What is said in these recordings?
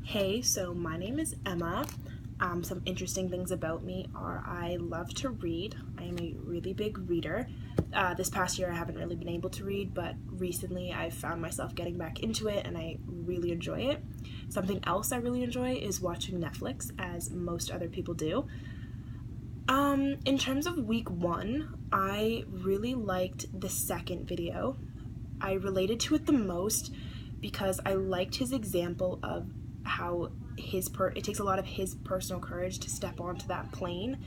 Hey, so my name is Emma. Some interesting things about me are I love to read. I am a really big reader. This past year I haven't really been able to read, but recently I've found myself getting back into it and I really enjoy it. Something else I really enjoy is watching Netflix, as most other people do. In terms of week one, I really liked the second video. I related to it the most because I liked his example of how it takes a lot of his personal courage to step onto that plane.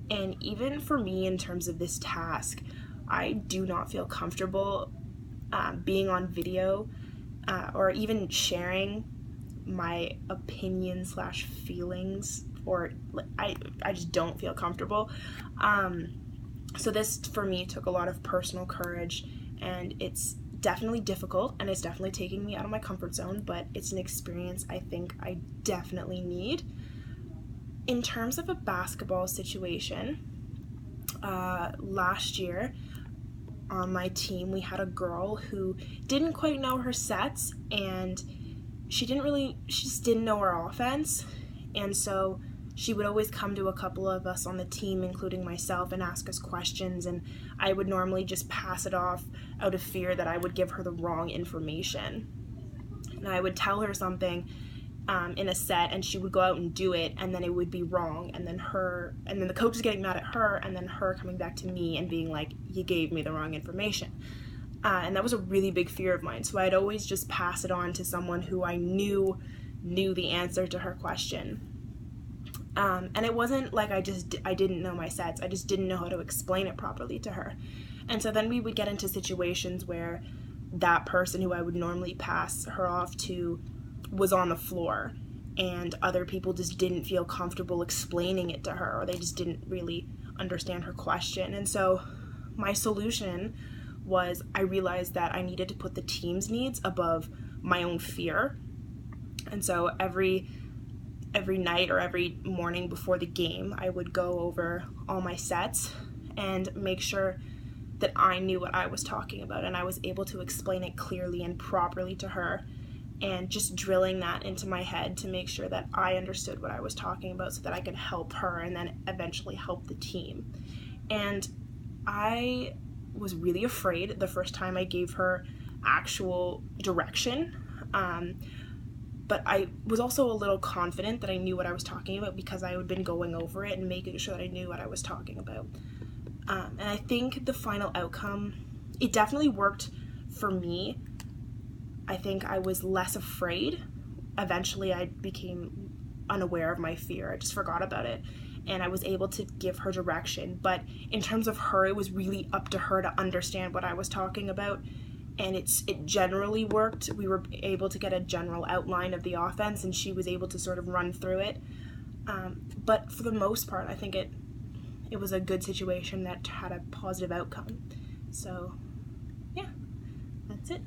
And even for me, in terms of this task, I do not feel comfortable being on video or even sharing my opinion slash feelings, or I just don't feel comfortable. So this for me took a lot of personal courage, and it's definitely difficult and it's definitely taking me out of my comfort zone, but it's an experience I think I definitely need. In terms of a basketball situation, last year on my team we had a girl who didn't quite know her sets, and she just didn't know her offense, and so she would always come to a couple of us on the team, including myself, and ask us questions, and I would normally just pass it off out of fear that I would give her the wrong information. And I would tell her something in a set, and she would go out and do it, and then it would be wrong, and then the coach was getting mad at her, and then her coming back to me and being like, you gave me the wrong information. And that was a really big fear of mine, so I'd always just pass it on to someone who I knew the answer to her question. And it wasn't like I didn't know my sets, I just didn't know how to explain it properly to her. And so then we would get into situations where that person who I would normally pass her off to was on the floor, and other people just didn't feel comfortable explaining it to her, or they just didn't really understand her question. And so my solution was, I realized that I needed to put the team's needs above my own fear. And so every night or every morning before the game, I would go over all my sets and make sure that I knew what I was talking about, and I was able to explain it clearly and properly to her, and just drilling that into my head to make sure that I understood what I was talking about so that I could help her and then eventually help the team. And I was really afraid the first time I gave her actual direction, but I was also a little confident that I knew what I was talking about because I had been going over it and making sure that I knew what I was talking about. And I think the final outcome, it definitely worked for me. I think I was less afraid. Eventually I became unaware of my fear. I just forgot about it, and I was able to give her direction. But in terms of her, it was really up to her to understand what I was talking about, and it generally worked. We were able to get a general outline of the offense, and she was able to sort of run through it. But for the most part, I think it was a good situation that had a positive outcome. So yeah, that's it.